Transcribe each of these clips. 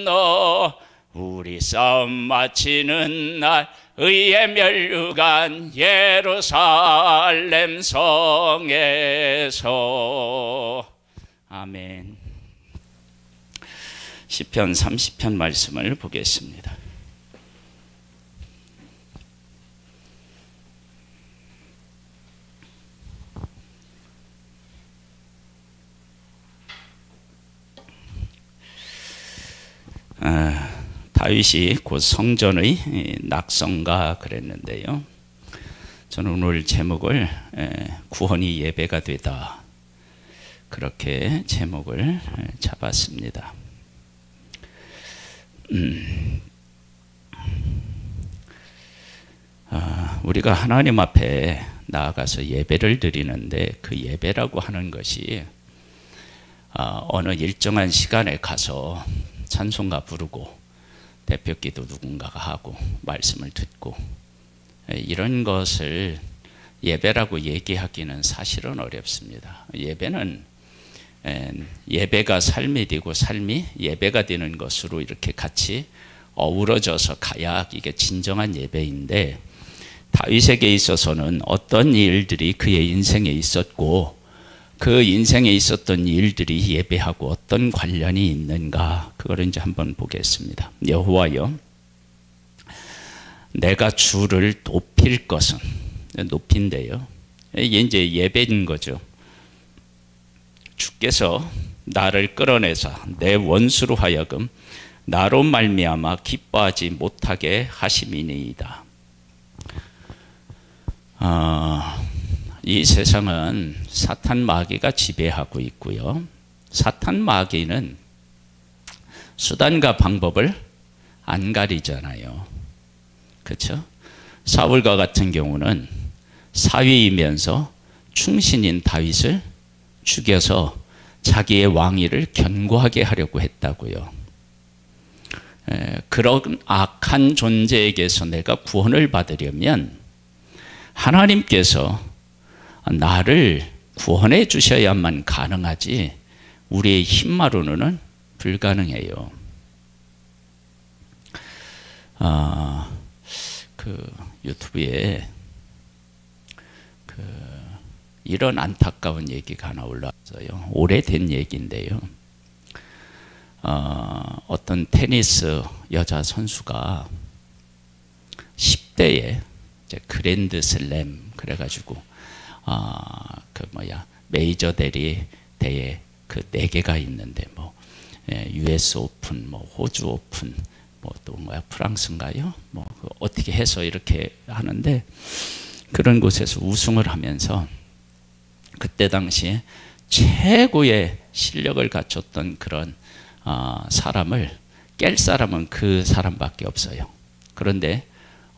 너 우리 싸움 마치는 날 의의 멸류관 예루살렘 성에서. 아멘. 시편 30편 말씀을 보겠습니다. 다윗이 곧 성전의 낙성가 그랬는데요. 저는 오늘 제목을 구원이 예배가 되다, 그렇게 제목을 잡았습니다. 우리가 하나님 앞에 나아가서 예배를 드리는데, 그 예배라고 하는 것이 어느 일정한 시간에 가서 찬송가 부르고 대표기도 누군가가 하고 말씀을 듣고 이런 것을 예배라고 얘기하기는 사실은 어렵습니다. 예배는 예배가 삶이 되고 삶이 예배가 되는 것으로 이렇게 같이 어우러져서 가야 이게 진정한 예배인데, 다윗에게 있어서는 어떤 일들이 그의 인생에 있었고 그 인생에 있었던 일들이 예배하고 어떤 관련이 있는가, 그걸 이제 한번 보겠습니다. 여호와여, 내가 주를 높일 것은, 높인데요, 이게 이제 예배인 거죠. 주께서 나를 끌어내사 내 원수로 하여금 나로 말미암아 기뻐하지 못하게 하심이니이다. 이 세상은 사탄 마귀가 지배하고 있고요. 사탄 마귀는 수단과 방법을 안 가리잖아요. 그렇죠? 사울과 같은 경우는 사위이면서 충신인 다윗을 죽여서 자기의 왕위를 견고하게 하려고 했다고요. 그런 악한 존재에게서 내가 구원을 받으려면 하나님께서 나를 구원해 주셔야만 가능하지 우리의 힘만으로는 불가능해요. 그 유튜브에 이런 안타까운 얘기가 하나 올라왔어요. 오래된 얘기인데요. 어떤 테니스 여자 선수가 10대에 그랜드 슬램 그래가지고 메이저 대회에 그 4개가 있는데 US 오픈, 호주 오픈, 또 프랑스인가요? 어떻게 해서 이렇게 하는데, 그런 곳에서 우승을 하면서 그때 당시에 최고의 실력을 갖췄던 그런 사람을 깰 사람은 그 사람밖에 없어요. 그런데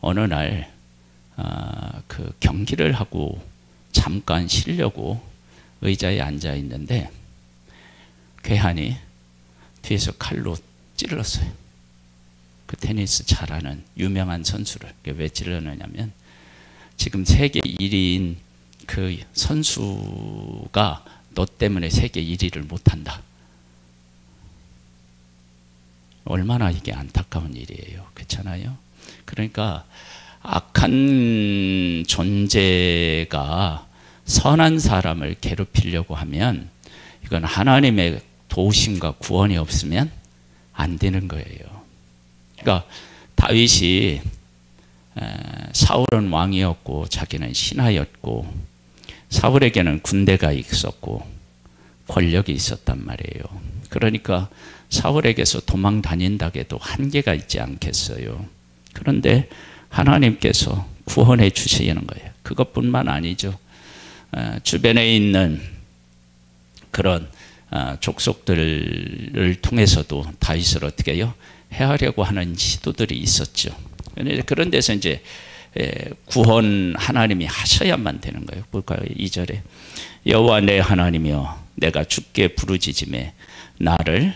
어느 날 그 경기를 하고 잠깐 쉬려고 의자에 앉아 있는데 괴한이 뒤에서 칼로 찔렀어요. 그 테니스 잘하는 유명한 선수를. 왜 찔렀느냐면 지금 세계 1위인 그 선수가 너 때문에 세계 1위를 못한다. 얼마나 이게 안타까운 일이에요. 그렇잖아요? 그러니까 악한 존재가 선한 사람을 괴롭히려고 하면 이건 하나님의 도우심과 구원이 없으면 안 되는 거예요. 그러니까 다윗이 사울은 왕이었고 자기는 신하였고 사울에게는 군대가 있었고 권력이 있었단 말이에요. 그러니까 사울에게서 도망 다닌다고 해도 한계가 있지 않겠어요. 그런데 하나님께서 구원해 주시는 거예요. 그것뿐만 아니죠. 주변에 있는 그런 족속들을 통해서도 다윗을 어떻게 해요? 해하려고 하는 시도들이 있었죠. 그런 데서 이제 구원 하나님이 하셔야만 되는 거예요. 볼까요? 2절에 여호와 내 하나님이여 내가 주께 부르짖음에 나를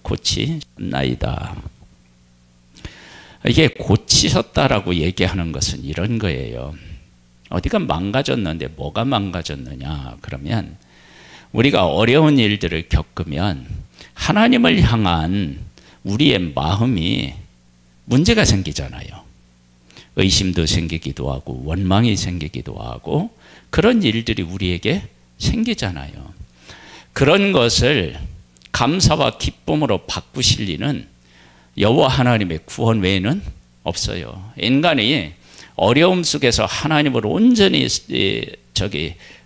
고치셨나이다. 이게 고치셨다라고 얘기하는 것은 이런 거예요. 어디가 망가졌는데 뭐가 망가졌느냐 그러면 우리가 어려운 일들을 겪으면 하나님을 향한 우리의 마음이 문제가 생기잖아요. 의심도 생기기도 하고 원망이 생기기도 하고 그런 일들이 우리에게 생기잖아요. 그런 것을 감사와 기쁨으로 바꾸실 리는 여호와 하나님의 구원 외에는 없어요. 인간이 어려움 속에서 하나님을 온전히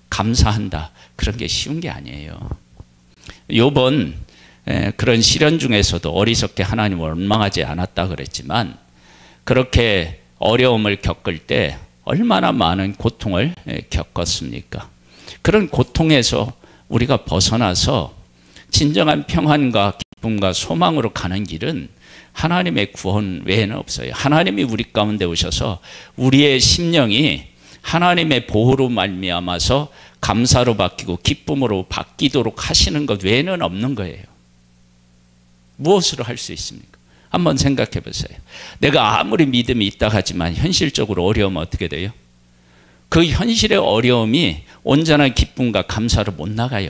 감사한다, 그런 게 쉬운 게 아니에요. 욥은 그런 시련 중에서도 어리석게 하나님을 원망하지 않았다 그랬지만, 그렇게 어려움을 겪을 때 얼마나 많은 고통을 겪었습니까? 그런 고통에서 우리가 벗어나서 진정한 평안과 기쁨과 소망으로 가는 길은 하나님의 구원 외에는 없어요. 하나님이 우리 가운데 오셔서 우리의 심령이 하나님의 보호로 말미암아서 감사로 바뀌고 기쁨으로 바뀌도록 하시는 것 외에는 없는 거예요. 무엇으로 할 수 있습니까? 한번 생각해 보세요. 내가 아무리 믿음이 있다 하지만 현실적으로 어려우면 어떻게 돼요? 그 현실의 어려움이 온전한 기쁨과 감사로 못 나가요.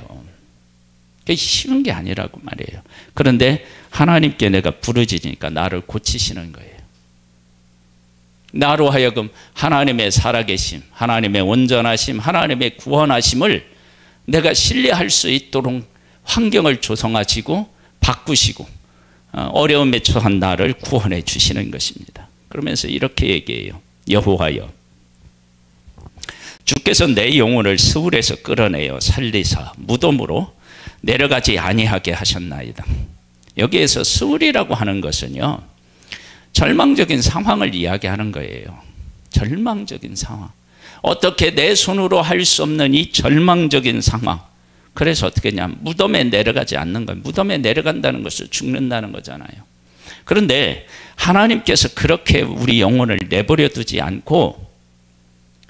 그게 쉬운 게 아니라고 말이에요. 그런데 하나님께 내가 부르짖으니까 나를 고치시는 거예요. 나로 하여금 하나님의 살아계심, 하나님의 온전하심, 하나님의 구원하심을 내가 신뢰할 수 있도록 환경을 조성하시고 바꾸시고 어려움에 처한 나를 구원해 주시는 것입니다. 그러면서 이렇게 얘기해요. 여호와여, 주께서 내 영혼을 스울에서 끌어내어 살리사 무덤으로 내려가지 아니하게 하셨나이다. 여기에서 스울이라고 하는 것은요, 절망적인 상황을 이야기하는 거예요. 절망적인 상황. 어떻게 내 손으로 할 수 없는 이 절망적인 상황. 그래서 어떻게 했냐, 무덤에 내려가지 않는 거예요. 무덤에 내려간다는 것은 죽는다는 거잖아요. 그런데 하나님께서 그렇게 우리 영혼을 내버려 두지 않고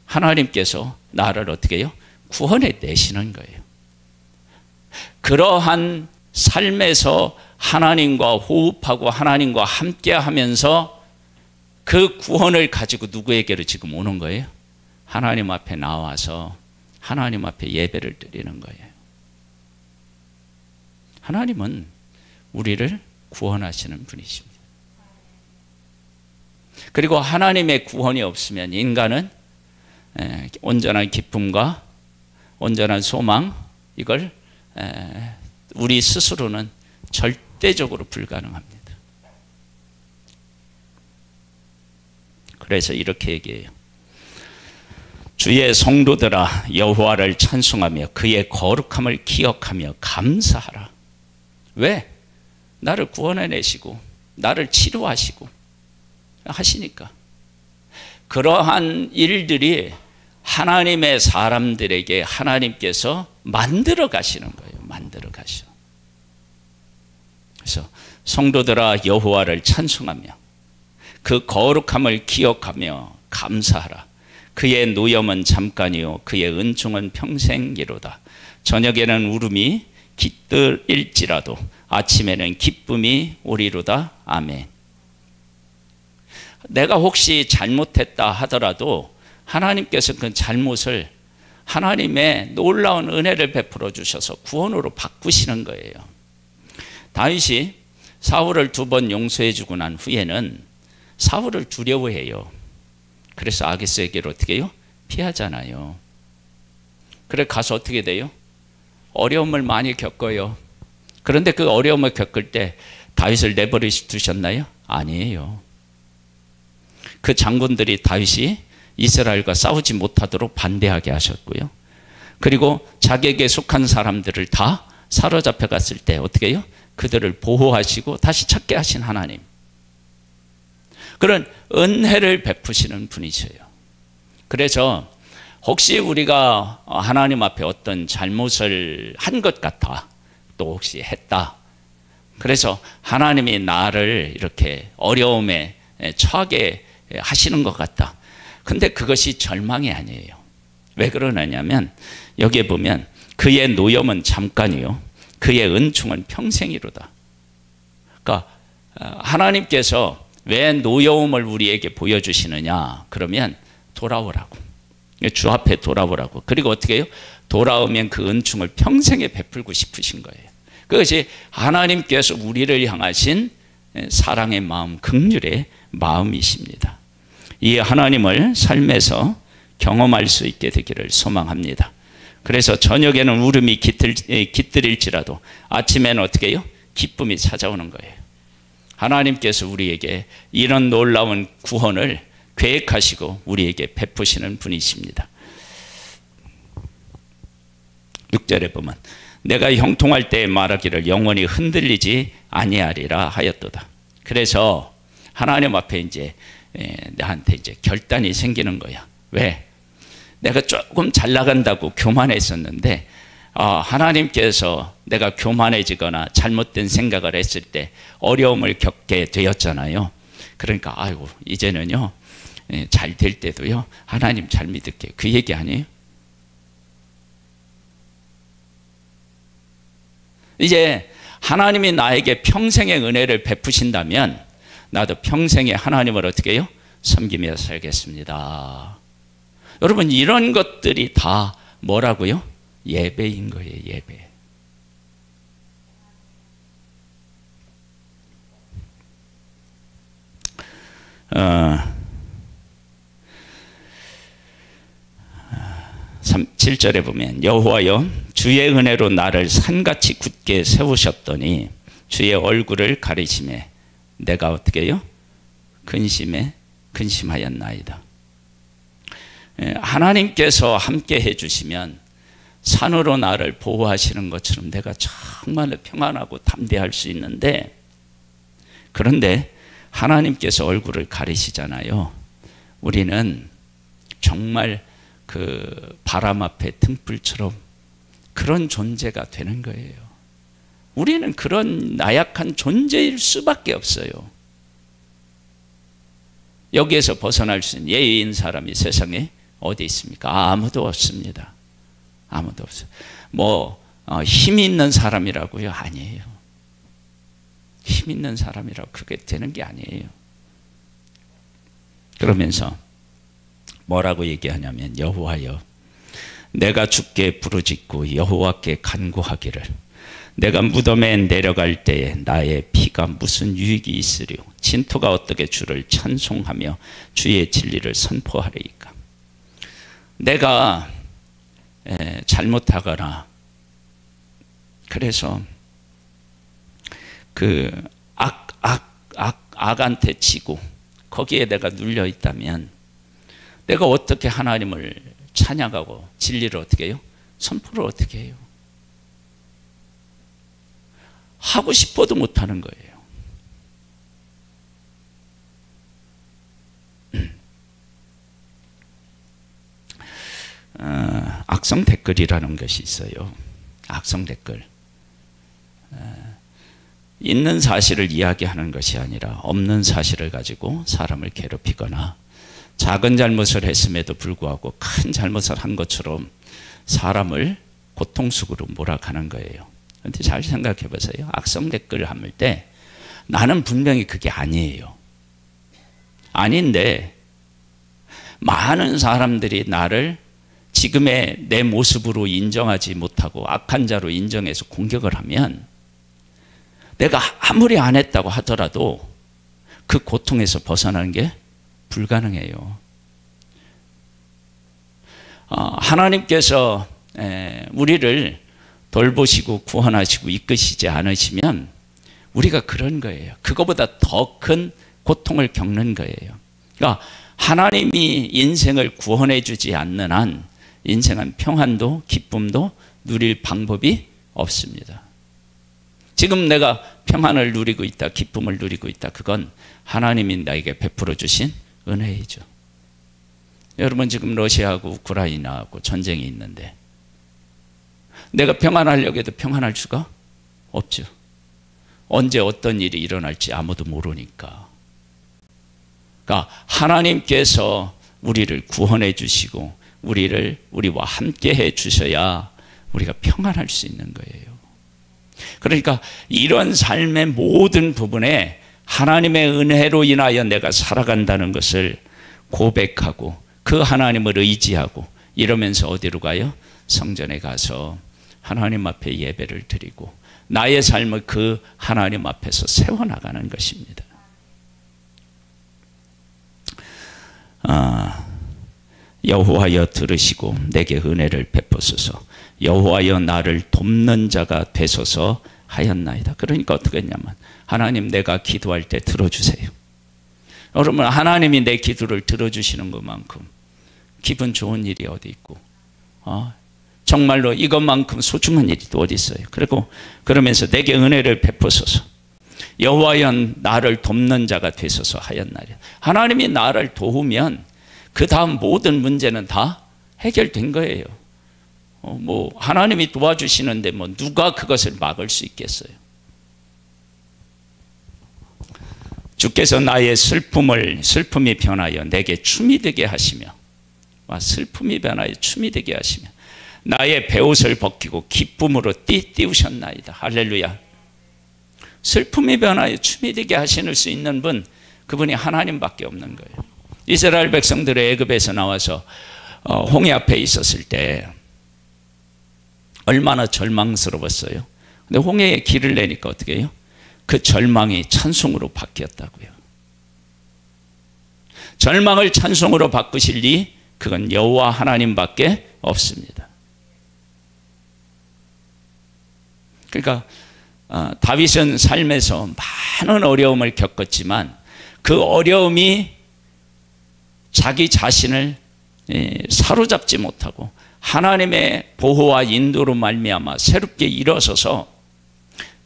하나님께서 나를 어떻게 해요? 구원해 내시는 거예요. 그러한 삶에서 하나님과 호흡하고 하나님과 함께 하면서 그 구원을 가지고 누구에게로 지금 오는 거예요? 하나님 앞에 나와서 하나님 앞에 예배를 드리는 거예요. 하나님은 우리를 구원하시는 분이십니다. 그리고 하나님의 구원이 없으면 인간은 온전한 기쁨과 온전한 소망, 이걸 우리 스스로는 절대적으로 불가능합니다. 그래서 이렇게 얘기해요. 주의 성도들아, 여호와를 찬송하며 그의 거룩함을 기억하며 감사하라. 왜? 나를 구원해내시고 나를 치료하시고 하시니까. 그러한 일들이 하나님의 사람들에게 하나님께서 만들어 가시는 거예요. 만들어 가셔. 그래서 성도들아, 여호와를 찬송하며 그 거룩함을 기억하며 감사하라. 그의 노염은 잠깐이요 그의 은총은 평생이로다. 저녁에는 울음이 깃들일지라도 아침에는 기쁨이 오리로다. 아멘. 내가 혹시 잘못했다 하더라도 하나님께서 그 잘못을 하나님의 놀라운 은혜를 베풀어 주셔서 구원으로 바꾸시는 거예요. 다윗이 사울을 2번 용서해 주고 난 후에는 사울을 두려워해요. 그래서 아기스에게로 어떻게 해요? 피하잖아요. 그래 가서 어떻게 돼요? 어려움을 많이 겪어요. 그런데 그 어려움을 겪을 때 다윗을 내버려 두셨나요? 아니에요. 그 장군들이 다윗이 이스라엘과 싸우지 못하도록 반대하게 하셨고요. 그리고 자기에게 속한 사람들을 다 사로잡혀 갔을 때 어떻게 해요? 그들을 보호하시고 다시 찾게 하신 하나님. 그런 은혜를 베푸시는 분이셔요. 그래서 혹시 우리가 하나님 앞에 어떤 잘못을 한 것 같아, 또 혹시 했다, 그래서 하나님이 나를 이렇게 어려움에 처하게 하시는 것 같다. 근데 그것이 절망이 아니에요. 왜 그러냐면 여기에 보면 그의 노염은 잠깐이요 그의 은총은 평생이로다. 그러니까 하나님께서 왜 노여움을 우리에게 보여주시느냐, 그러면 돌아오라고, 주 앞에 돌아오라고. 그리고 어떻게 해요? 돌아오면 그 은총을 평생에 베풀고 싶으신 거예요. 그것이 하나님께서 우리를 향하신 사랑의 마음, 긍휼의 마음이십니다. 이 하나님을 삶에서 경험할 수 있게 되기를 소망합니다. 그래서 저녁에는 울음이 깃들일지라도 아침에는 어떻게 해요? 기쁨이 찾아오는 거예요. 하나님께서 우리에게 이런 놀라운 구원을 계획하시고 우리에게 베푸시는 분이십니다. 6절에 보면 내가 형통할 때 말하기를 영원히 흔들리지 아니하리라 하였도다. 그래서 하나님 앞에 이제 나한테 이제 결단이 생기는 거야. 왜? 내가 조금 잘 나간다고 교만했었는데 하나님께서 내가 교만해지거나 잘못된 생각을 했을 때 어려움을 겪게 되었잖아요. 그러니까 아이고 이제는요 잘 될 때도요 하나님 잘 믿을게요. 그 얘기 아니에요? 이제 하나님이 나에게 평생의 은혜를 베푸신다면 나도 평생에 하나님을 어떻게 해요? 섬기며 살겠습니다. 여러분 이런 것들이 다 뭐라고요? 예배인 거예요. 예배. 어, 7절에 보면 여호와여 주의 은혜로 나를 산같이 굳게 세우셨더니 주의 얼굴을 가리심에 내가 어떻게 해요? 근심하였나이다. 하나님께서 함께 해주시면 산으로 나를 보호하시는 것처럼 내가 정말로 평안하고 담대할 수 있는데, 그런데 하나님께서 얼굴을 가리시잖아요. 우리는 정말 그 바람 앞에 등불처럼 그런 존재가 되는 거예요. 우리는 그런 나약한 존재일 수밖에 없어요. 여기에서 벗어날 수 있는 예의인 사람이 세상에 어디 있습니까? 아무도 없습니다. 아무도 없어요. 힘 있는 사람이라고요? 아니에요. 힘 있는 사람이라고 그게 되는 게 아니에요. 그러면서 뭐라고 얘기하냐면 여호와여 내가 주께 부르짖고 여호와께 간구하기를 내가 무덤에 내려갈 때에 나의 피가 무슨 유익이 있으리요 진토가 어떻게 주를 찬송하며 주의 진리를 선포하리이까. 내가 잘못하거나 그래서 그 악한테 지고 거기에 내가 눌려 있다면 내가 어떻게 하나님을 찬양하고 진리를 어떻게 해요? 선포를 어떻게 해요? 하고 싶어도 못하는 거예요. 악성 댓글이라는 것이 있어요. 악성 댓글. 있는 사실을 이야기하는 것이 아니라 없는 사실을 가지고 사람을 괴롭히거나 작은 잘못을 했음에도 불구하고 큰 잘못을 한 것처럼 사람을 고통 속으로 몰아가는 거예요. 그런데 잘 생각해 보세요. 악성 댓글을 할 때 나는 분명히 그게 아니에요. 아닌데 많은 사람들이 나를 지금의 내 모습으로 인정하지 못하고 악한 자로 인정해서 공격을 하면 내가 아무리 안 했다고 하더라도 그 고통에서 벗어나는 게 불가능해요. 하나님께서 우리를 돌보시고 구원하시고 이끄시지 않으시면 우리가 그런 거예요. 그거보다 더 큰 고통을 겪는 거예요. 그러니까 하나님이 인생을 구원해 주지 않는 한 인생은 평안도 기쁨도 누릴 방법이 없습니다. 지금 내가 평안을 누리고 있다, 기쁨을 누리고 있다. 그건 하나님이 나에게 베풀어 주신 은혜이죠. 여러분 지금 러시아하고 우크라이나하고 전쟁이 있는데 내가 평안하려고 해도 평안할 수가 없죠. 언제 어떤 일이 일어날지 아무도 모르니까. 그러니까 하나님께서 우리를 구원해 주시고 우리와 함께 해 주셔야 우리가 평안할 수 있는 거예요. 그러니까 이런 삶의 모든 부분에 하나님의 은혜로 인하여 내가 살아간다는 것을 고백하고 그 하나님을 의지하고 이러면서 어디로 가요? 성전에 가서 하나님 앞에 예배를 드리고 나의 삶을 그 하나님 앞에서 세워나가는 것입니다. 여호와여 들으시고 내게 은혜를 베푸소서. 여호와여 나를 돕는 자가 되소서 하였나이다. 그러니까 어떻게 했냐면 하나님 내가 기도할 때 들어주세요. 여러분 하나님이 내 기도를 들어주시는 것만큼 기분 좋은 일이 어디 있고 정말로 이것만큼 소중한 일이 또 어디 있어요. 그리고 그러면서 내게 은혜를 베푸소서. 여호와여 나를 돕는 자가 되소서 하였나이다. 하나님이 나를 도우면 그 다음 모든 문제는 다 해결된 거예요. 뭐 하나님이 도와주시는데 뭐 누가 그것을 막을 수 있겠어요. 주께서 나의 슬픔이 변하여 내게 춤이 되게 하시며 슬픔이 변하여 춤이 되게 하시며 나의 베옷을 벗기고 기쁨으로 띠띠우셨나이다. 할렐루야. 슬픔이 변하여 춤이 되게 하실 수 있는 분, 그분이 하나님밖에 없는 거예요. 이스라엘 백성들의 애굽에서 나와서 홍해 앞에 있었을 때 얼마나 절망스러웠어요. 근데 홍해에 길을 내니까 어떻게 해요? 그 절망이 찬송으로 바뀌었다고요. 절망을 찬송으로 바꾸실 리 그건 여호와 하나님밖에 없습니다. 그러니까 다윗은 삶에서 많은 어려움을 겪었지만 그 어려움이 자기 자신을 사로잡지 못하고 하나님의 보호와 인도로 말미암아 새롭게 일어서서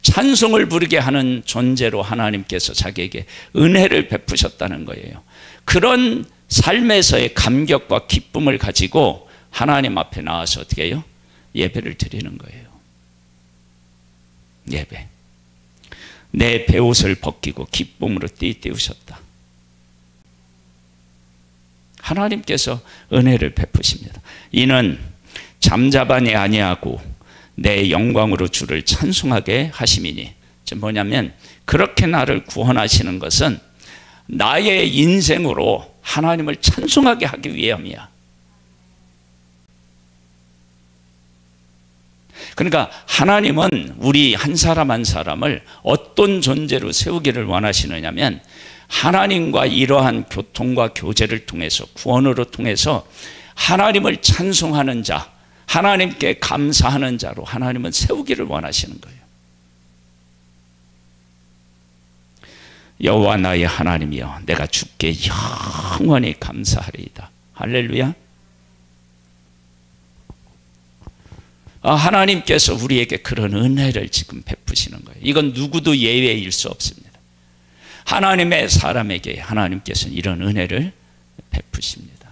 찬송을 부르게 하는 존재로 하나님께서 자기에게 은혜를 베푸셨다는 거예요. 그런 삶에서의 감격과 기쁨을 가지고 하나님 앞에 나와서 어떻게 해요? 예배를 드리는 거예요. 예배. 내 베옷을 벗기고 기쁨으로 띠띠우셨다. 하나님께서 은혜를 베푸십니다. 이는 잠잠하니 아니하고 내 영광으로 주를 찬송하게 하심이니. 지금 뭐냐면 그렇게 나를 구원하시는 것은 나의 인생으로 하나님을 찬송하게 하기 위함이야. 그러니까 하나님은 우리 한 사람 한 사람을 어떤 존재로 세우기를 원하시느냐면 하나님과 이러한 교통과 교제를 통해서 구원으로 통해서 하나님을 찬송하는 자, 하나님께 감사하는 자로 하나님은 세우기를 원하시는 거예요. 여호와 나의 하나님이여 내가 주께 영원히 감사하리이다. 할렐루야. 하나님께서 우리에게 그런 은혜를 지금 베푸시는 거예요. 이건 누구도 예외일 수 없습니다. 하나님의 사람에게 하나님께서는 이런 은혜를 베푸십니다.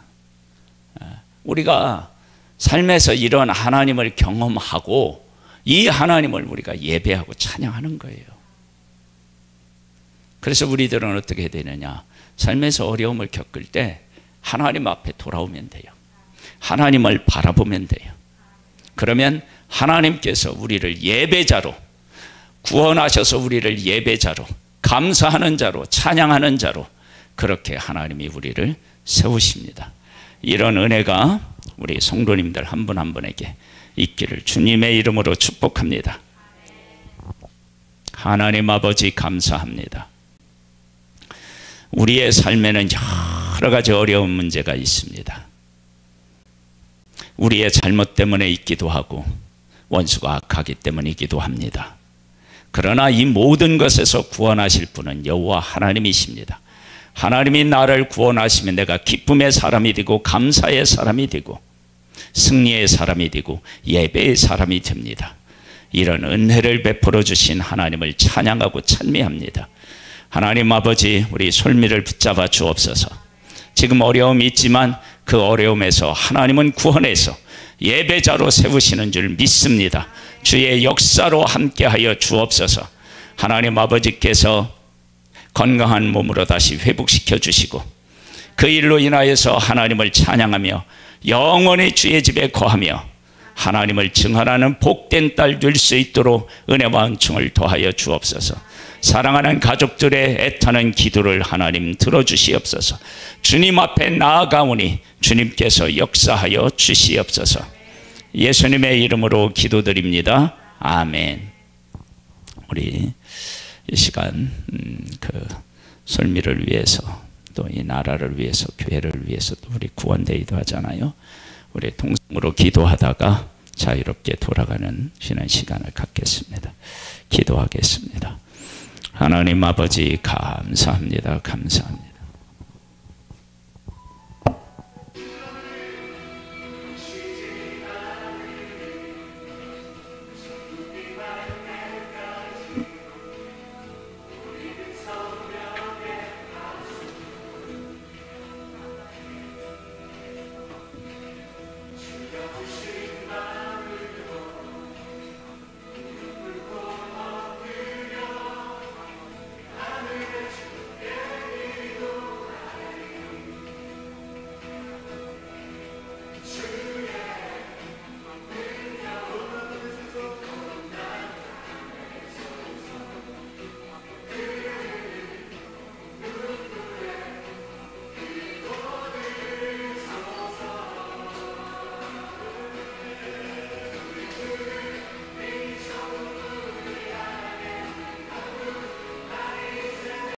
우리가 삶에서 이런 하나님을 경험하고 이 하나님을 우리가 예배하고 찬양하는 거예요. 그래서 우리들은 어떻게 해야 되느냐? 삶에서 어려움을 겪을 때 하나님 앞에 돌아오면 돼요. 하나님을 바라보면 돼요. 그러면 하나님께서 우리를 예배자로 구원하셔서 우리를 예배자로 감사하는 자로 찬양하는 자로 그렇게 하나님이 우리를 세우십니다. 이런 은혜가 우리 성도님들 한 분 한 분에게 있기를 주님의 이름으로 축복합니다. 하나님 아버지 감사합니다. 우리의 삶에는 여러 가지 어려운 문제가 있습니다. 우리의 잘못 때문에 있기도 하고 원수가 악하기 때문이기도 합니다. 그러나 이 모든 것에서 구원하실 분은 여호와 하나님이십니다. 하나님이 나를 구원하시면 내가 기쁨의 사람이 되고 감사의 사람이 되고 승리의 사람이 되고 예배의 사람이 됩니다. 이런 은혜를 베풀어 주신 하나님을 찬양하고 찬미합니다. 하나님 아버지, 우리 솔미를 붙잡아 주옵소서. 지금 어려움이 있지만 그 어려움에서 하나님은 구원해서 예배자로 세우시는 줄 믿습니다. 주의 역사로 함께하여 주옵소서. 하나님 아버지께서 건강한 몸으로 다시 회복시켜 주시고 그 일로 인하여서 하나님을 찬양하며 영원히 주의 집에 거하며 하나님을 증언하는 복된 딸 될 수 있도록 은혜와 은총을 더하여 주옵소서. 사랑하는 가족들의 애타는 기도를 하나님 들어주시옵소서. 주님 앞에 나아가오니 주님께서 역사하여 주시옵소서. 예수님의 이름으로 기도드립니다. 아멘. 우리 이 시간 그 설미를 위해서 또 이 나라를 위해서 교회를 위해서 또 우리 구원데이도 하잖아요. 우리 동성으로 기도하다가 자유롭게 돌아가는 쉬는 시간을 갖겠습니다. 기도하겠습니다. 하나님 아버지 감사합니다. 감사합니다.